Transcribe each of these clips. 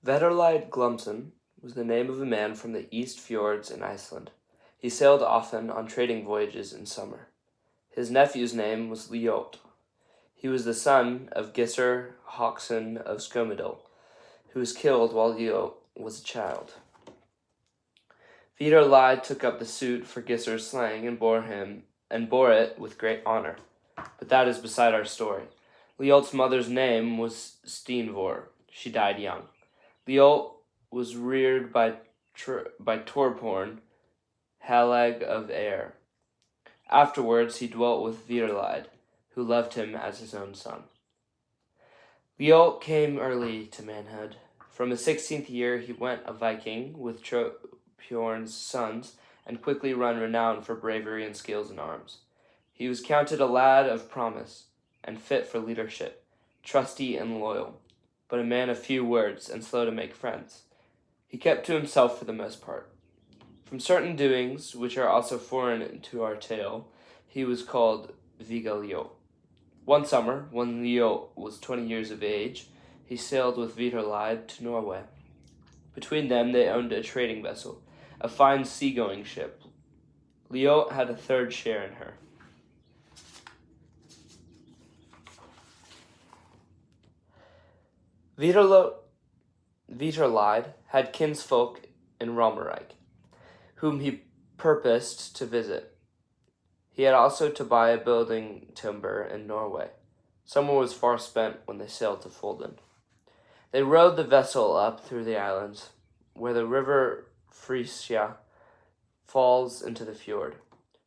Veterlide Glumson was the name of a man from the East Fjords in Iceland. He sailed often on trading voyages in summer. His nephew's name was Liot. He was the son of Gissur Hawkson of Skomedal, who was killed while Liot was a child. Vidar Lide took up the suit for Gissur's slaying and bore it with great honor. But that is beside our story. Liot's mother's name was Steenvor. She died young. Liot was reared by Torporn, Halag of Air. Afterwards he dwelt with Vidar who loved him as his own son. Liot came early to manhood. From his 16th year he went a Viking with Tropjorn's sons, and quickly won renown for bravery and skills in arms. He was counted a lad of promise, and fit for leadership, trusty and loyal, but a man of few words and slow to make friends. He kept to himself for the most part. From certain doings, which are also foreign to our tale, he was called Vigalio. One summer, when Liot was 20 years of age, he sailed with Vidar to Norway. Between them they owned a trading vessel, a fine seagoing ship. Liot had a third share in her. Vidar had kinsfolk in Romerike, whom he purposed to visit. He had also to buy a building timber in Norway. Summer was far spent when they sailed to Folden. They rowed the vessel up through the islands, where the river Frisia falls into the fjord,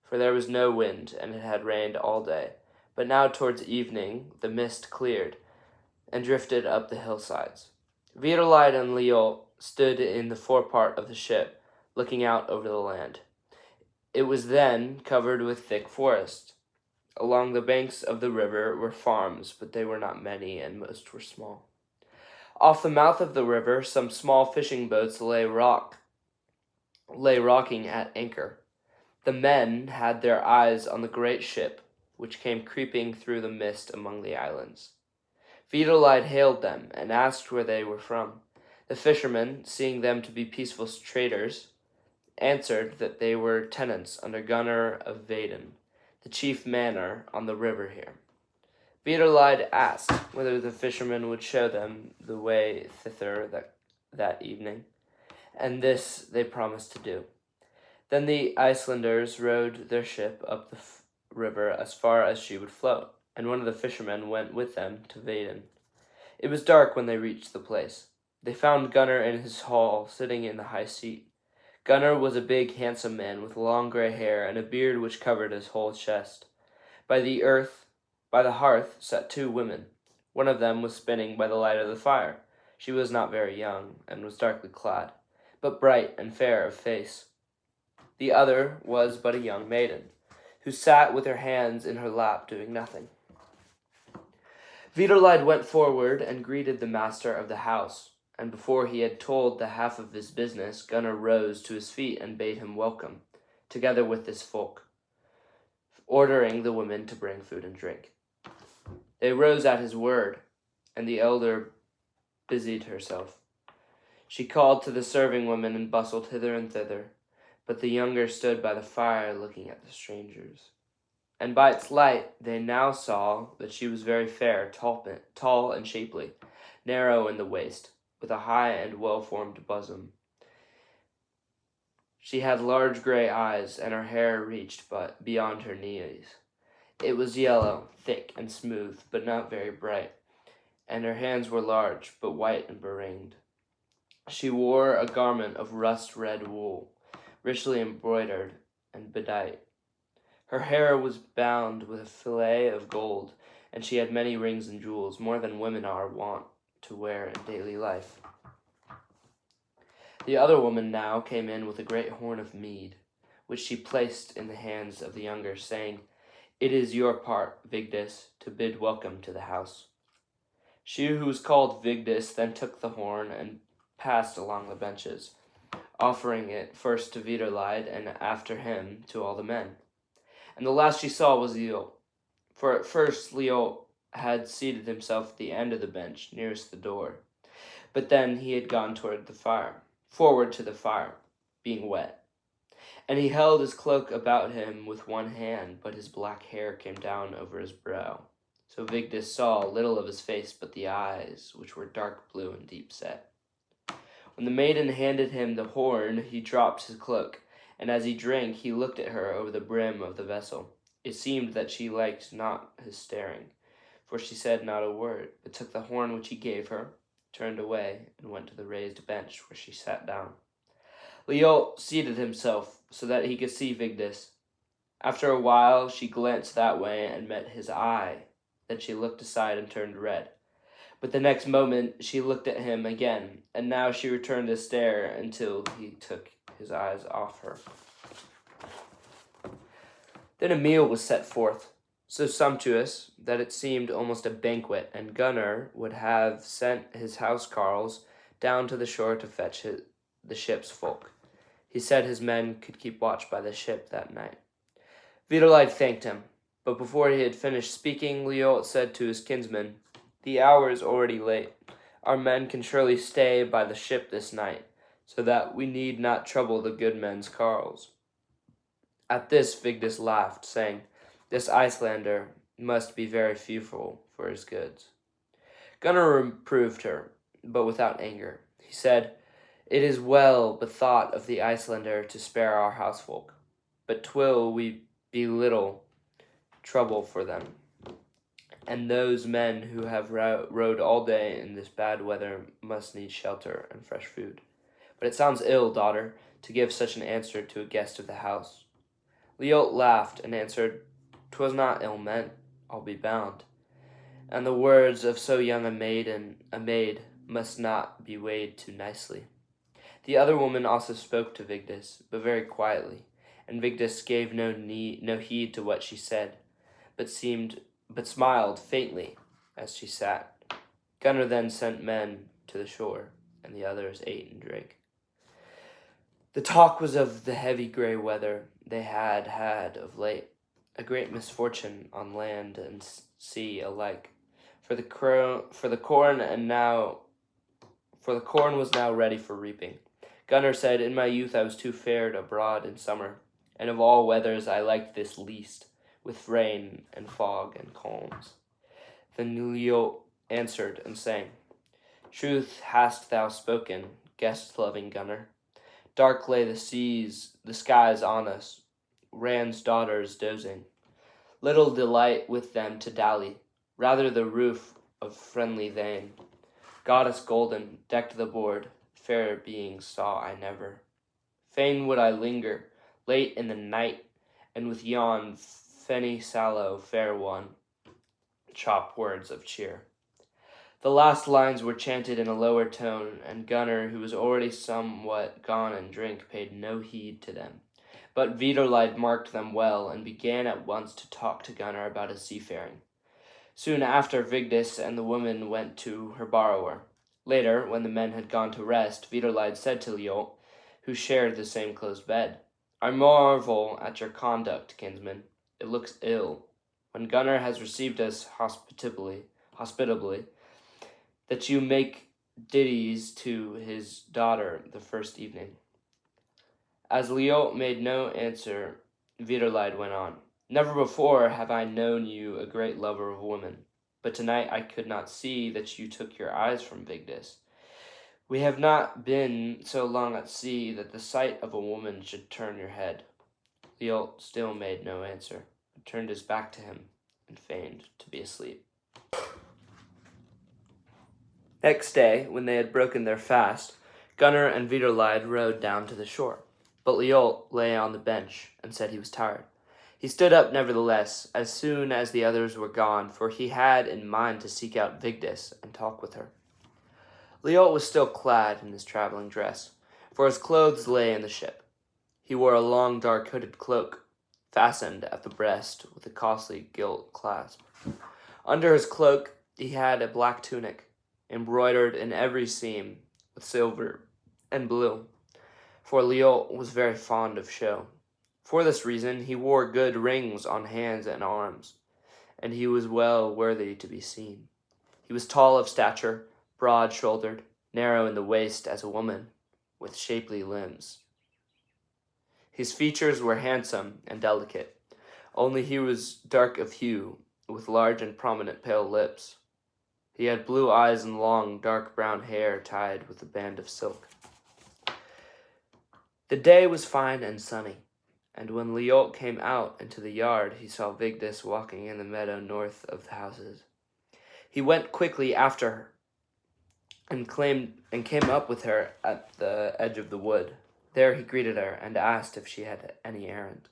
for there was no wind, and it had rained all day. But now towards evening the mist cleared, and drifted up the hillsides. Vidar and Liot stood in the forepart of the ship, looking out over the land. It was then covered with thick forest. Along the banks of the river were farms, but they were not many, and most were small. Off the mouth of the river, some small fishing boats lay rocking at anchor. The men had their eyes on the great ship, which came creeping through the mist among the islands. Vidar hailed them and asked where they were from. The fishermen, seeing them to be peaceful traders, answered that they were tenants under Gunnar of Vaden, the chief manor on the river here. Vidar asked whether the fishermen would show them the way thither that evening, and this they promised to do. Then the Icelanders rowed their ship up the river as far as she would float, and one of the fishermen went with them to Vaden. It was dark when they reached the place. They found Gunnar in his hall, sitting in the high seat. Gunnar was a big, handsome man with long gray hair and a beard which covered his whole chest. By the hearth sat two women. One of them was spinning by the light of the fire. She was not very young, and was darkly clad, but bright and fair of face. The other was but a young maiden, who sat with her hands in her lap doing nothing. Vidar went forward and greeted the master of the house, and before he had told the half of his business, Gunnar rose to his feet and bade him welcome, together with this folk, ordering the women to bring food and drink. They rose at his word, and the elder busied herself. She called to the serving women and bustled hither and thither, but the younger stood by the fire looking at the strangers. And by its light they now saw that she was very fair, tall and shapely, narrow in the waist, with a high and well-formed bosom. She had large gray eyes, and her hair reached but beyond her knees. It was yellow, thick and smooth, but not very bright, and her hands were large, but white and beringed. She wore a garment of rust-red wool, richly embroidered and bedight. Her hair was bound with a fillet of gold, and she had many rings and jewels, more than women are wont to wear in daily life. The other woman now came in with a great horn of mead, which she placed in the hands of the younger, saying, "It is your part, Vigdis, to bid welcome to the house." She who was called Vigdis then took the horn and passed along the benches, offering it first to Vidar and after him to all the men. And the last she saw was Liot, for at first Liot had seated himself at the end of the bench nearest the door. But then he had gone forward to the fire, being wet. And he held his cloak about him with one hand, but his black hair came down over his brow. So Vigdis saw little of his face but the eyes, which were dark blue and deep set. When the maiden handed him the horn, he dropped his cloak, and as he drank, he looked at her over the brim of the vessel. It seemed that she liked not his staring, for she said not a word, but took the horn which he gave her, turned away, and went to the raised bench where she sat down. Liot seated himself so that he could see Vigdis. After a while, she glanced that way and met his eye. Then she looked aside and turned red. But the next moment, she looked at him again, and now she returned his stare until he took his eyes off her. Then a meal was set forth, so sumptuous that it seemed almost a banquet, and Gunnar would have sent his housecarls down to the shore to fetch the ship's folk. He said his men could keep watch by the ship that night. Vidalide thanked him, but before he had finished speaking, Liot said to his kinsman, "The hour is already late. Our men can surely stay by the ship this night, so that we need not trouble the good men's carls." At this Vigdis laughed, saying, "This Icelander must be very fearful for his goods." Gunnar reproved her, but without anger. He said, "It is well bethought of the Icelander to spare our housefolk, but 'twill be little trouble for them. And those men who have rowed all day in this bad weather must need shelter and fresh food. But it sounds ill, daughter, to give such an answer to a guest of the house." Liot laughed and answered, "'Twas not ill meant, I'll be bound. And the words of so young a maid must not be weighed too nicely." The other woman also spoke to Vigdis, but very quietly, and Vigdis gave no heed to what she said, but smiled faintly as she sat. Gunnar then sent men to the shore, and the others ate and drank. The talk was of the heavy gray weather they had had of late, a great misfortune on land and sea alike, for the corn was now ready for reaping. Gunnar said, "In my youth I was too fared abroad in summer, and of all weathers I liked this least, with rain and fog and calms." Then Liot answered and sang, "Truth hast thou spoken, guest-loving Gunnar. Dark lay the skies on us, Ran's daughters dozing. Little delight with them to dally, rather the roof of friendly Thane. Goddess golden decked the board, fairer beings saw I never. Fain would I linger, late in the night, and with yon fenny sallow fair one, chop words of cheer." The last lines were chanted in a lower tone, and Gunnar, who was already somewhat gone in drink, paid no heed to them. But Vidalide marked them well, and began at once to talk to Gunnar about his seafaring. Soon after, Vigdis and the woman went to her borrower. Later, when the men had gone to rest, Vidalide said to Liot, who shared the same close bed, "I marvel at your conduct, kinsman. It looks ill. When Gunnar has received us hospitably, that you make ditties to his daughter the first evening." As Liot made no answer, Vidalide went on, "Never before have I known you a great lover of women, but tonight I could not see that you took your eyes from Vigdis. We have not been so long at sea that the sight of a woman should turn your head." Liot still made no answer, but turned his back to him and feigned to be asleep. Next day, when they had broken their fast, Gunnar and Vidalide rowed down to the shore. But Liot lay on the bench and said he was tired. He stood up nevertheless, as soon as the others were gone, for he had in mind to seek out Vigdis and talk with her. Liot was still clad in his traveling dress, for his clothes lay in the ship. He wore a long dark hooded cloak, fastened at the breast with a costly gilt clasp. Under his cloak he had a black tunic, embroidered in every seam with silver and blue, for Liot was very fond of show. For this reason he wore good rings on hands and arms, and he was well worthy to be seen. He was tall of stature, broad-shouldered, narrow in the waist as a woman, with shapely limbs. His features were handsome and delicate, only he was dark of hue, with large and prominent pale lips. He had blue eyes and long, dark brown hair tied with a band of silk. The day was fine and sunny, and when Liot came out into the yard, he saw Vigdis walking in the meadow north of the houses. He went quickly after her and came up with her at the edge of the wood. There he greeted her and asked if she had any errand.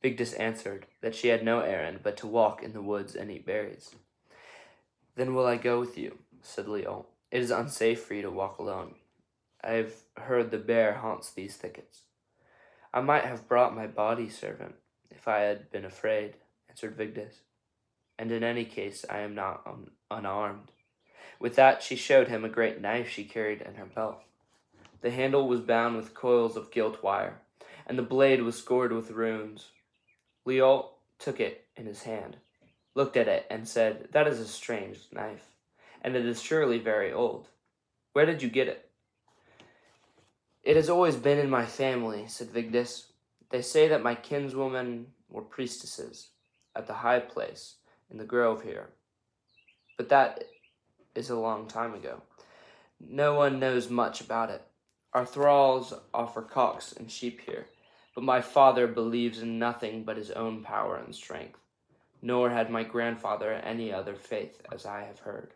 Vigdis answered that she had no errand but to walk in the woods and eat berries. Then will I go with you, said Liot. It is unsafe for you to walk alone. I have heard the bear haunts these thickets. I might have brought my body servant if I had been afraid, answered Vigdis. And in any case I am not unarmed. With that she showed him a great knife she carried in her belt. The handle was bound with coils of gilt wire, and the blade was scored with runes. Liot took it in his hand, looked at it, and said, That is a strange knife, and it is surely very old. Where did you get it? It has always been in my family, said Vigdis. They say that my kinswomen were priestesses at the high place in the grove here. But that is a long time ago. No one knows much about it. Our thralls offer cocks and sheep here, but my father believes in nothing but his own power and strength, nor had my grandfather any other faith, as I have heard.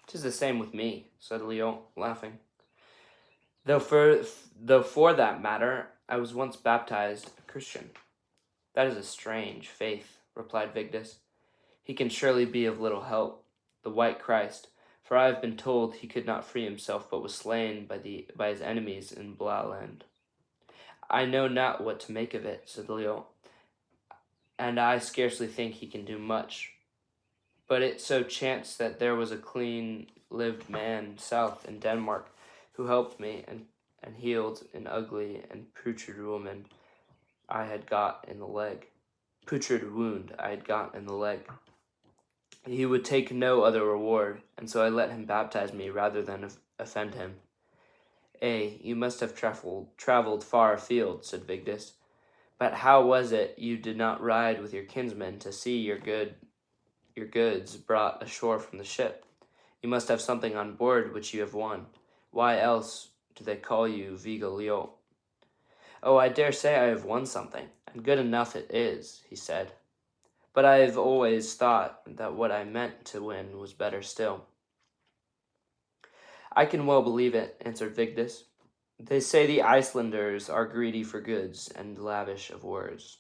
'Tis the same with me, said Liot, laughing. Though for that matter, I was once baptized a Christian. That is a strange faith, replied Vigdis. He can surely be of little help, the white Christ, for I have been told he could not free himself, but was slain by his enemies in Blauland. I know not what to make of it, said Liot, and I scarcely think he can do much. But it so chanced that there was a clean-lived man south in Denmark who helped me and healed an ugly and putrid wound I had got in the leg. He would take no other reward, and so I let him baptize me rather than offend him. You must have traveled far afield, said Vigdis. But how was it you did not ride with your kinsmen to see your goods brought ashore from the ship? You must have something on board which you have won. Why else do they call you Viga Liot? Oh, I dare say I have won something, and good enough it is, he said. But I have always thought that what I meant to win was better still. I can well believe it, answered Vigdis. They say the Icelanders are greedy for goods and lavish of words.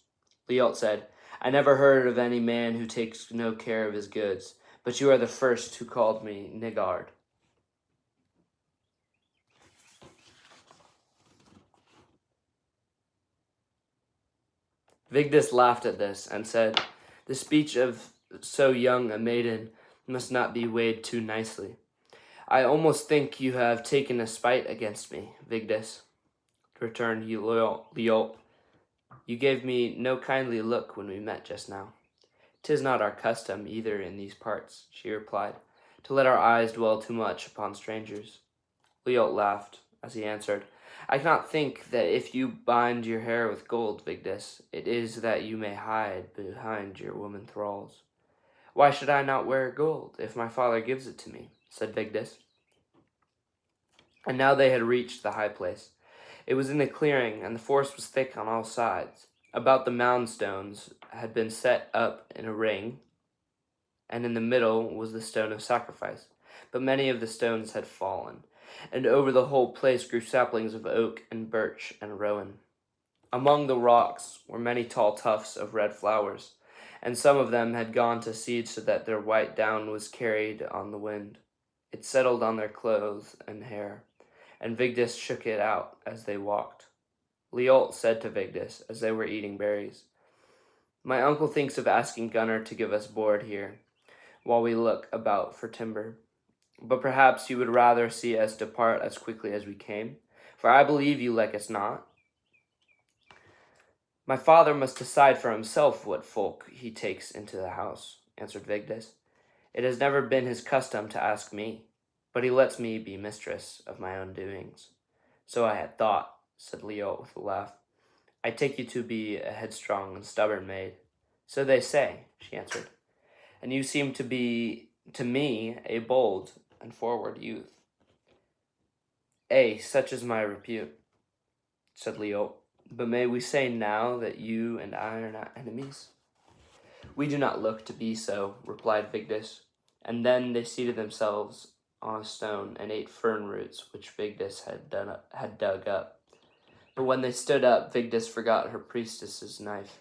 Liot said, I never heard of any man who takes no care of his goods, but you are the first who called me niggard. Vigdis laughed at this and said, The speech of so young a maiden must not be weighed too nicely. I almost think you have taken a spite against me, Vigdis, returned Liot. You gave me no kindly look when we met just now. 'Tis not our custom either in these parts, she replied, to let our eyes dwell too much upon strangers. Liot laughed as he answered, I cannot think that if you bind your hair with gold, Vigdis, it is that you may hide behind your woman thralls. Why should I not wear gold if my father gives it to me? Said Vigdis. And now they had reached the high place. It was in a clearing, and the forest was thick on all sides. About the mound stones had been set up in a ring, and in the middle was the stone of sacrifice. But many of the stones had fallen, and over the whole place grew saplings of oak and birch and rowan. Among the rocks were many tall tufts of red flowers, and some of them had gone to seed so that their white down was carried on the wind. It settled on their clothes and hair, and Vigdis shook it out as they walked. Liot said to Vigdis as they were eating berries, My uncle thinks of asking Gunnar to give us board here, while we look about for timber. But perhaps you would rather see us depart as quickly as we came, for I believe you like us not. My father must decide for himself what folk he takes into the house, answered Vigdis. It has never been his custom to ask me. but he lets me be mistress of my own doings. So I had thought, said Leo with a laugh. I take you to be a headstrong and stubborn maid. So they say, she answered, and you seem to be, to me, a bold and forward youth. Such is my repute, said Leo. But may we say now that you and I are not enemies? We do not look to be so, replied Vigdis. And then they seated themselves on a stone and ate fern roots which Vigdis had dug up. But when they stood up, Vigdis forgot her priestess's knife.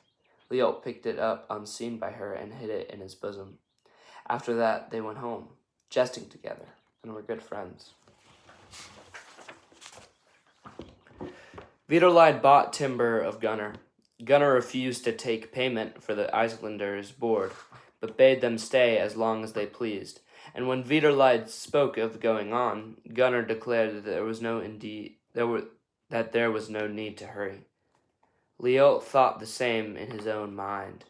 Leo picked it up unseen by her and hid it in his bosom. After that, they went home, jesting together, and were good friends. Viderlide bought timber of Gunnar. Gunnar refused to take payment for the Icelanders' board, but bade them stay as long as they pleased. And when Viderlide spoke of going on, Gunnar declared that there was no need to hurry. Leo thought the same in his own mind,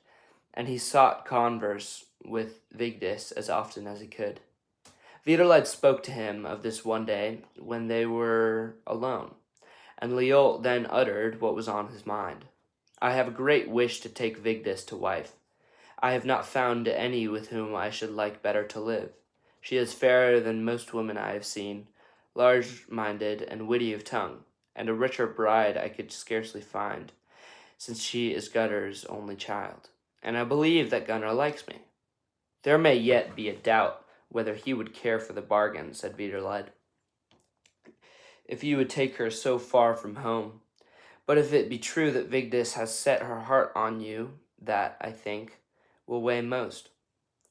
and he sought converse with Vigdis as often as he could. Viderlide spoke to him of this one day when they were alone, and Leo then uttered what was on his mind. I have a great wish to take Vigdis to wife. I have not found any with whom I should like better to live. She is fairer than most women I have seen, large-minded and witty of tongue, and a richer bride I could scarcely find, since she is Gunnar's only child, and I believe that Gunnar likes me. There may yet be a doubt whether he would care for the bargain, said Viderlide, if you would take her so far from home. But if it be true that Vigdis has set her heart on you, that, I think, will weigh most.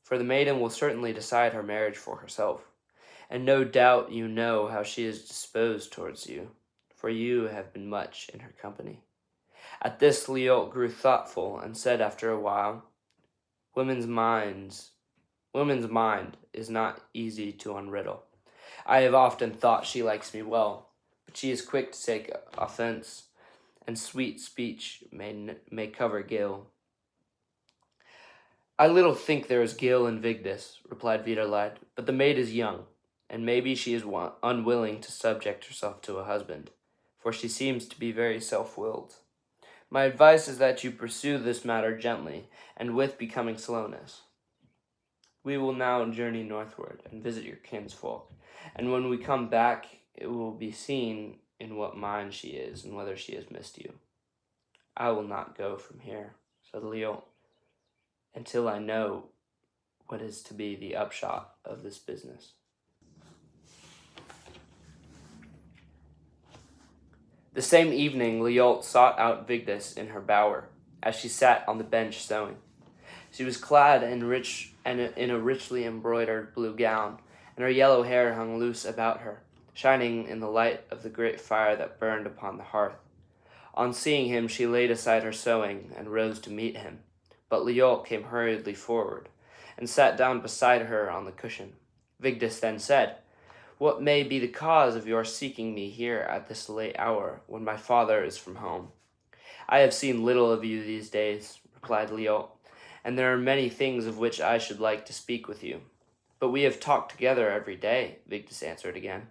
For the maiden will certainly decide her marriage for herself, and no doubt you know how she is disposed towards you, for you have been much in her company. At this Leo grew thoughtful and said after a while, Women's mind is not easy to unriddle. I have often thought she likes me well, but she is quick to take offense, and sweet speech may cover guile. I little think there is guile in Vigdis, replied Viderlide, but the maid is young, and maybe she is unwilling to subject herself to a husband, for she seems to be very self-willed. My advice is that you pursue this matter gently, and with becoming slowness. We will now journey northward and visit your kinsfolk, and when we come back, it will be seen in what mind she is and whether she has missed you. I will not go from here, said Leo, until I know what is to be the upshot of this business. The same evening, Leo sought out Vigdis in her bower, as she sat on the bench sewing. She was clad in a richly embroidered blue gown, and her yellow hair hung loose about her, shining in the light of the great fire that burned upon the hearth. On seeing him, she laid aside her sewing and rose to meet him, but Leo came hurriedly forward, and sat down beside her on the cushion. Vigdis then said, What may be the cause of your seeking me here at this late hour, when my father is from home? I have seen little of you these days, replied Leo, and there are many things of which I should like to speak with you. But we have talked together every day, Vigdis answered again.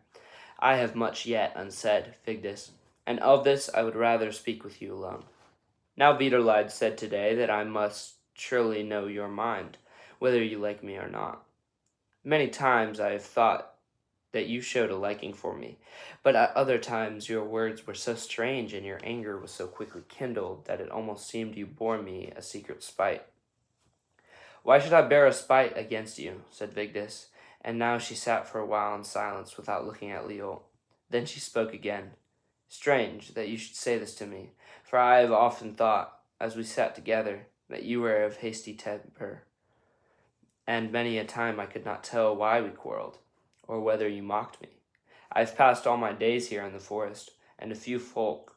I have much yet unsaid, Vigdis, and of this I would rather speak with you alone. Now Viderlide said today that I must surely know your mind, whether you like me or not. Many times I have thought that you showed a liking for me, but at other times your words were so strange and your anger was so quickly kindled that it almost seemed you bore me a secret spite. Why should I bear a spite against you? Said Vigdis, and now she sat for a while in silence without looking at Leo. Then she spoke again. Strange that you should say this to me, for I have often thought, as we sat together, that you were of hasty temper, and many a time I could not tell why we quarreled, or whether you mocked me. I have passed all my days here in the forest, and few folk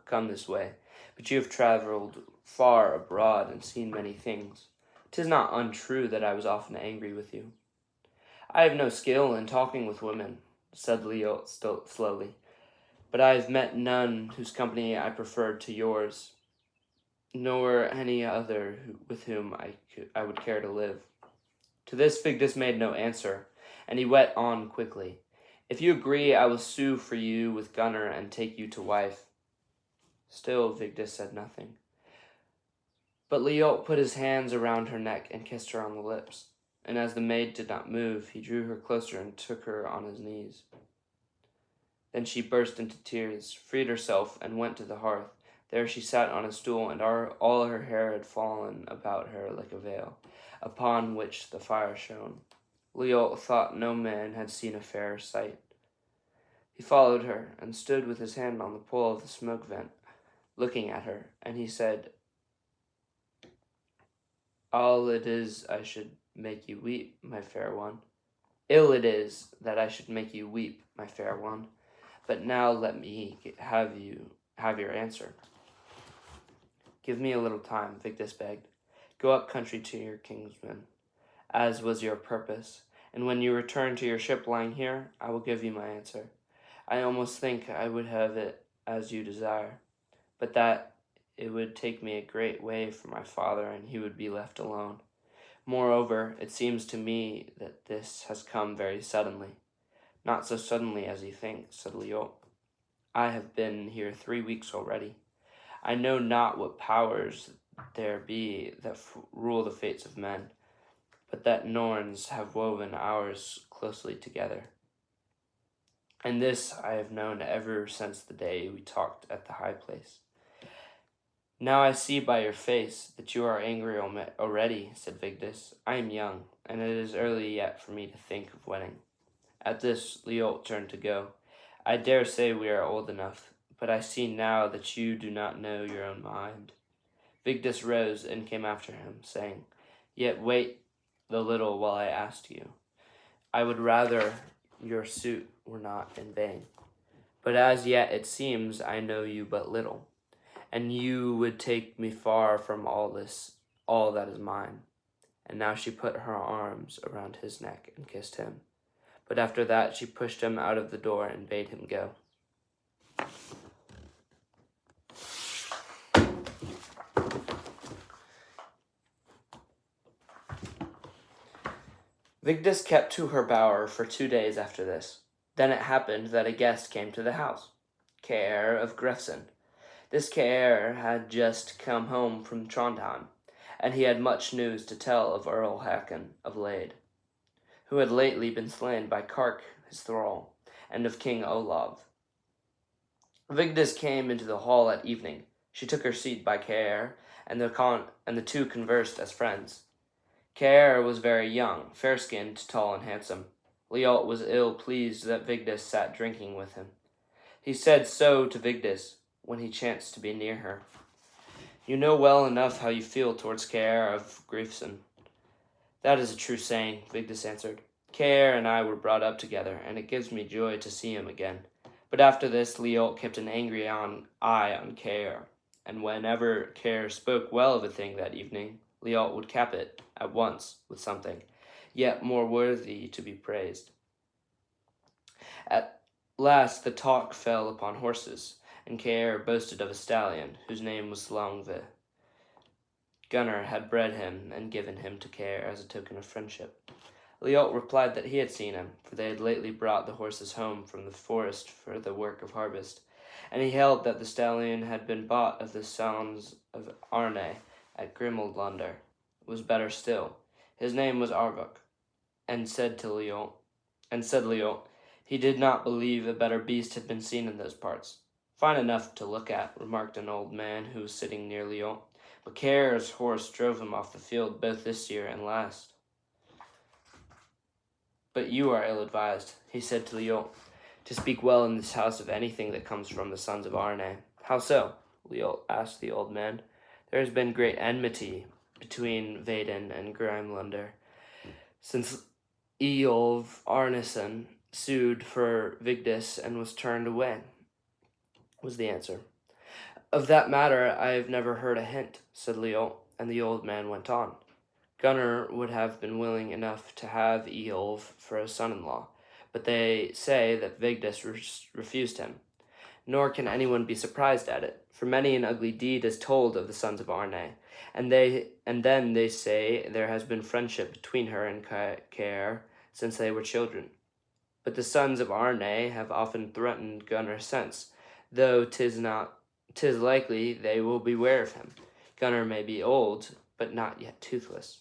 come this way, but you have traveled far abroad and seen many things. 'Tis not untrue that I was often angry with you. I have no skill in talking with women, said Leo still slowly, but I have met none whose company I preferred to yours, nor any other with whom I would care to live. To this Vigdis made no answer, and he went on quickly. If you agree, I will sue for you with Gunnar and take you to wife. Still Vigdis said nothing. But Liot put his hands around her neck and kissed her on the lips. And as the maid did not move, he drew her closer and took her on his knees. Then she burst into tears, freed herself, and went to the hearth. There she sat on a stool, and all her hair had fallen about her like a veil, upon which the fire shone. Liot thought no man had seen a fairer sight. He followed her, and stood with his hand on the pole of the smoke vent, looking at her, and he said, "All it is I should make you weep, my fair one. Ill it is that I should make you weep, my fair one. But now let me have your answer." "Give me a little time," Vigdis begged. "Go up country to your kinsman, as was your purpose, and when you return to your ship lying here, I will give you my answer. I almost think I would have it as you desire, but that it would take me a great way from my father, and he would be left alone. Moreover, it seems to me that this has come very suddenly." "Not so suddenly as you think," said Liot. "I have been here 3 weeks already. I know not what powers there be that rule the fates of men, but that Norns have woven ours closely together. And this I have known ever since the day we talked at the high place." "Now I see by your face that you are angry already," said Vigdis. "I am young, and it is early yet for me to think of wedding." At this, Liot turned to go. "I dare say we are old enough, but I see now that you do not know your own mind." Vigdis rose and came after him, saying, "Yet wait a little while I ask you. I would rather your suit were not in vain. But as yet it seems I know you but little, and you would take me far from all that is mine." And now she put her arms around his neck and kissed him. But after that she pushed him out of the door and bade him go. Vigdis kept to her bower for 2 days after this. Then it happened that a guest came to the house, Kjaer of Grefsen. This Kjaer had just come home from Trondheim, and he had much news to tell of Earl Hakon of Lade, who had lately been slain by Kark, his thrall, and of King Olav. Vigdis came into the hall at evening. She took her seat by Kjaer, and the two conversed as friends. Kjaer was very young, fair-skinned, tall, and handsome. Liot was ill-pleased that Vigdis sat drinking with him. He said so to Vigdis when he chanced to be near her. "You know well enough how you feel towards Kjaer of Grefsen." "That is a true saying," Vigdis answered. "Kjaer and I were brought up together, and it gives me joy to see him again." But after this, Liot kept an angry eye on Kjaer, and whenever Kjaer spoke well of a thing that evening, Liot would cap it at once with something yet more worthy to be praised. At last the talk fell upon horses, and Kjaer boasted of a stallion whose name was Longve. Gunnar had bred him and given him to Kjaer as a token of friendship. Liot replied that he had seen him, for they had lately brought the horses home from the forest for the work of harvest, and he held that the stallion had been bought of the sons of Arne at Grimmeldlunder. Was better still, his name was Arvok, and said Liot, he did not believe a better beast had been seen in those parts. "Fine enough to look at," remarked an old man who was sitting near Liot, "but Kjaer's horse drove him off the field both this year and last." "But you are ill-advised," he said to Liot, "to speak well in this house of anything that comes from the sons of Arne." "How so?" Liot asked the old man. "There has been great enmity between Vaden and Grimlunder, since Eolf Arneson sued for Vigdis and was turned away," was the answer. "Of that matter I have never heard a hint," said Liot, and the old man went on. "Gunnar would have been willing enough to have Eolf for a son-in-law, but they say that Vigdis refused him. Nor can anyone be surprised at it, for many an ugly deed is told of the sons of Arne, and then they say there has been friendship between her and Kjaer since they were children. But the sons of Arne have often threatened Gunnar since, though 'tis likely they will beware of him. Gunnar may be old, but not yet toothless.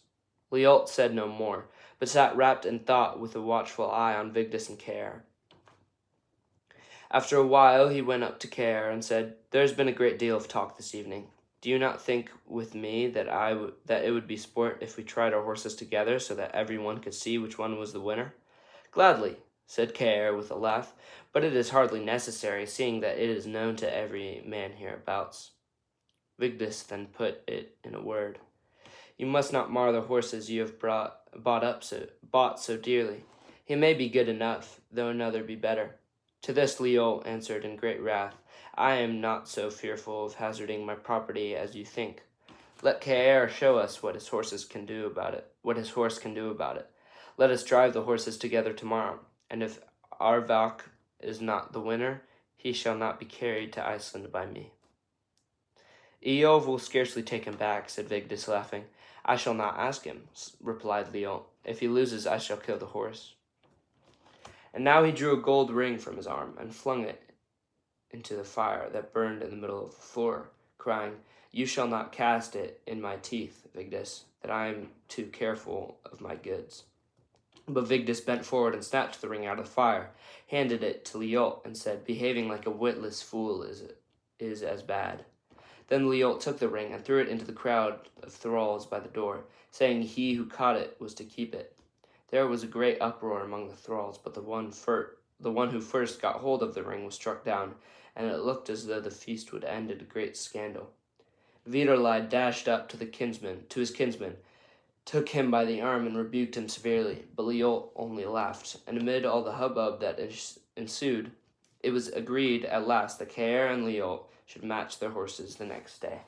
Leolt said no more, but sat wrapped in thought with a watchful eye on Vigdis and Care. After a while he went up to Care and said, "There has been a great deal of talk this evening. Do you not think with me that it would be sport if we tried our horses together so that everyone could see which one was the winner?" "Gladly," said Care with a laugh, "but it is hardly necessary, seeing that it is known to every man hereabouts." Vigdis then put it in a word. "You must not mar the horses you have bought so dearly. He may be good enough, though another be better." To this Leolt answered in great wrath, "I am not so fearful of hazarding my property as you think. Let Care show us what his horse can do about it. Let us drive the horses together tomorrow, and if Arvak is not the winner, he shall not be carried to Iceland by me." "Eyjolf will scarcely take him back," said Vigdis, laughing. "I shall not ask him," replied Leolt. "If he loses, I shall kill the horse." And now he drew a gold ring from his arm and flung it into the fire that burned in the middle of the floor, crying, "You shall not cast it in my teeth, Vigdis, that I am too careful of my goods." But Vigdis bent forward and snatched the ring out of the fire, handed it to Leolt, and said, "Behaving like a witless fool is as bad." Then Leolt took the ring and threw it into the crowd of thralls by the door, saying he who caught it was to keep it. There was a great uproar among the thralls, but the one who first got hold of the ring was struck down, and it looked as though the feast would end in a great scandal. Vidarlide dashed up to his kinsman, took him by the arm and rebuked him severely, but Leolt only laughed, and amid all the hubbub that ensued, it was agreed at last that Care and Leolt should match their horses the next day.